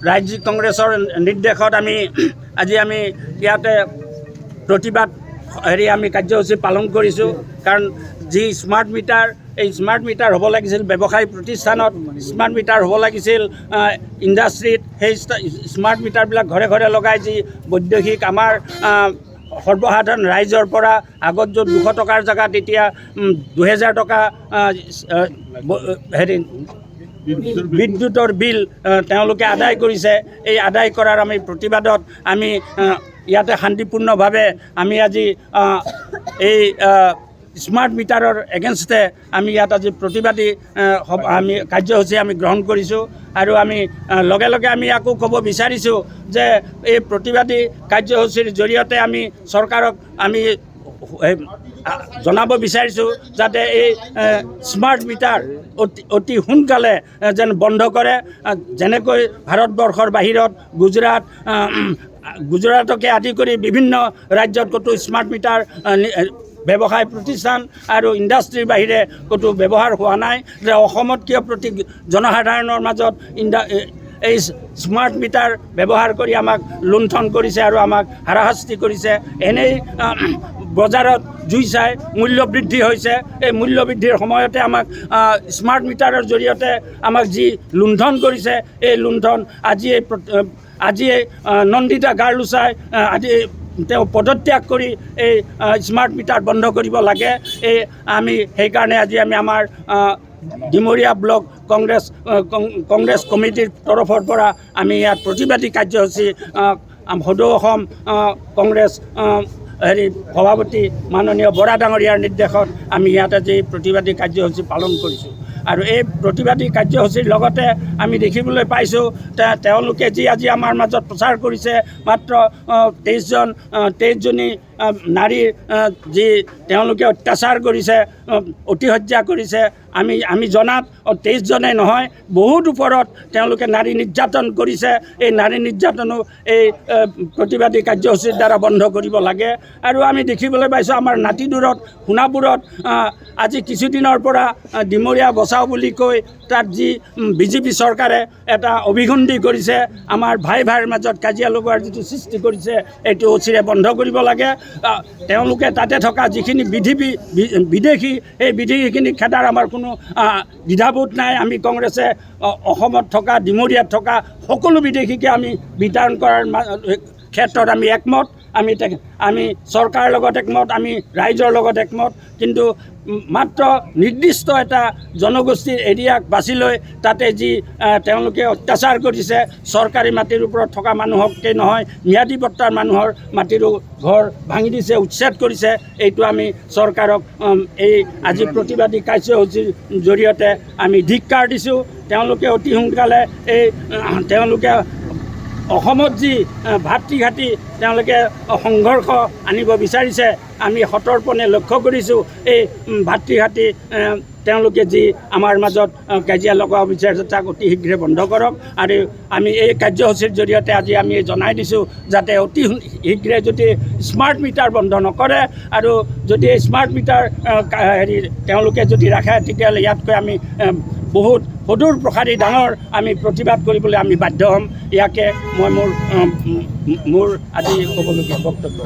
ৰাজ্যিক কংগ্ৰেছৰ নিৰ্দেশত আজি আমি ইয়াতে প্ৰতিবাদ আমি কাৰ্যসূচী পালন কৰিছোঁ। কাৰণ যি স্মাৰ্ট মিটাৰ, এই স্মাৰ্ট মিটাৰ হ'ব লাগিছিল ব্যৱসায়িক প্ৰতিষ্ঠানত, স্মাৰ্ট মিটাৰ হ'ব লাগিছিল ইণ্ডাষ্ট্ৰীত। সেই স্মাৰ্ট মিটাৰবিলাক ঘৰে ঘৰে লগাই যি বৈদ্যুতিক আমাৰ সৰ্বসাধাৰণ ৰাইজৰ পৰা আগত য'ত 200 টকাৰ জেগাত এতিয়া 2000 টকা বিদ্যুতৰ বিল তেওঁলোকে আদায় কৰিছে। এই আদায় কৰাৰ আমি প্ৰতিবাদত আমি ইয়াতে শান্তিপূৰ্ণভাৱে আমি আজি এই স্মাৰ্ট মিটাৰৰ এগেইনষ্টে আমি ইয়াত আজি প্ৰতিবাদী আমি কাৰ্যসূচী আমি গ্ৰহণ কৰিছোঁ। আৰু আমি লগে লগে আমি আকৌ ক'ব বিচাৰিছোঁ যে এই প্ৰতিবাদী কাৰ্যসূচীৰ জৰিয়তে আমি চৰকাৰক আমি জনাব বিচাৰিছোঁ যাতে এই স্মাৰ্ট মিটাৰ অতি সোনকালে যেন বন্ধ কৰে। যেনেকৈ ভাৰতবৰ্ষৰ বাহিৰত গুজৰাটকে আদি কৰি বিভিন্ন ৰাজ্যত ক'তো স্মাৰ্ট মিটাৰ ব্যৱসায় প্ৰতিষ্ঠান আৰু ইণ্ডাষ্ট্ৰীৰ বাহিৰে ক'তো ব্যৱহাৰ হোৱা নাই। যে অসমত কিয় প্ৰতি জনসাধাৰণৰ মাজত এই স্মাৰ্ট মিটাৰ ব্যৱহাৰ কৰি আমাক লুণ্ঠন কৰিছে আৰু আমাক হাৰাশাস্তি কৰিছে। এনেই বজাৰত জুই চাই মূল্য বৃদ্ধি হৈছে। এই মূল্য বৃদ্ধিৰ সময়তে আমাক স্মাৰ্ট মিটাৰৰ জৰিয়তে আমাক যি লুণ্ঠন কৰিছে, এই লুণ্ঠন আজিয়ে নন্দিতা গাৰ্লুচাই আজি তেওঁ পদত্যাগ কৰি এই স্মাৰ্ট মিটাৰ বন্ধ কৰিব লাগে। আমি সেইকাৰণে আজি আমি আমাৰ ডিমৰীয়া ব্লক কংগ্ৰেছ কমিটিৰ তৰফৰ পৰা আমি ইয়াত প্ৰতিবাদী কাৰ্যসূচী সদৌ অসম কংগ্ৰেছ সভাপতি মাননীয় বৰা ডাঙৰীয়াৰ নিৰ্দেশত আমি ইয়াত আজি প্ৰতিবাদী কাৰ্যসূচী পালন কৰিছোঁ। আৰু এই প্ৰতিবাদী কাৰ্যসূচীৰ লগতে আমি দেখিবলৈ পাইছোঁ তেওঁলোকে যি আজি আমাৰ মাজত প্ৰচাৰ কৰিছে মাত্ৰ 23জনী নাৰীৰ যি তেওঁলোকে অত্যাচাৰ কৰিছে, অতিহত্যা কৰিছে। আমি জনাত 23জনে নহয়, বহুত ওপৰত তেওঁলোকে নাৰী নিৰ্যাতন কৰিছে। এই নাৰী নিৰ্যাতনো এই প্ৰতিবাদী কাৰ্যসূচীৰ দ্বাৰা বন্ধ কৰিব লাগে। আৰু আমি দেখিবলৈ পাইছোঁ আমাৰ নাতিদূৰত সোণাপুৰত আজি কিছুদিনৰ পৰা ডিমৰীয়া বচাও বুলি কৈ তাত যি বিজেপি চৰকাৰে এটা অভিসন্ধি কৰিছে, আমাৰ ভাইৰ মাজত কাজিয়া লগোৱাৰ যিটো সৃষ্টি কৰিছে, এইটো অচিৰে বন্ধ কৰিব লাগে। তেওঁলোকে তাতে থকা যিখিনি বিদেশী, সেই বিদেশীখিনি খেদাৰ আমাৰ কোনো দ্বিধাবোধ নাই। আমি কংগ্ৰেছে অসমত থকা ডিমৰীয়াত থকা সকলো বিদেশীকে আমি বিতৰণ কৰাৰ ক্ষেত্ৰত আমি একমত। আমি চৰকাৰৰ লগত একমত, আমি ৰাইজৰ লগত একমত। কিন্তু মাত্ৰ নিৰ্দিষ্ট এটা জনগোষ্ঠীৰ এৰিয়াক বাছি লৈ তাতে যি তেওঁলোকে অত্যাচাৰ কৰিছে, চৰকাৰী মাটিৰ ওপৰত থকা মানুহকে নহয়, ম্যাদী পট্টাৰ মানুহৰ মাটিৰো ঘৰ ভাঙি দিছে, উচ্ছেদ কৰিছে। এইটো আমি চৰকাৰক এই আজি প্ৰতিবাদী কাৰ্যসূচীৰ জৰিয়তে আমি ধিক্কাৰ দিছোঁ। তেওঁলোকে অতি সোনকালে তেওঁলোকে অসমত যি ভাতৃঘাটি তেওঁলোকে সংঘৰ্ষ আনিব বিচাৰিছে, আমি সতৰ্পণে লক্ষ্য কৰিছোঁ। এই ভাতৃঘাটি তেওঁলোকে যি আমাৰ মাজত কাজিয়া লগাব বিচাৰিছে তাক অতি শীঘ্ৰে বন্ধ কৰক। আৰু আমি এই কাৰ্যসূচীৰ জৰিয়তে আজি আমি জনাই দিছোঁ যাতে অতি শীঘ্ৰে যদি স্মাৰ্ট মিটাৰ বন্ধ নকৰে আৰু যদি স্মাৰ্ট মিটাৰ তেওঁলোকে যদি ৰাখে, তেতিয়াহ'লে ইয়াতকৈ আমি বহুত সদূৰ প্ৰসাৰী ডাঙৰ আমি প্ৰতিবাদ কৰিবলৈ আমি বাধ্য হ'ম। ইয়াকে মই মোৰ আজি ক'বলগীয়া বক্তব্য।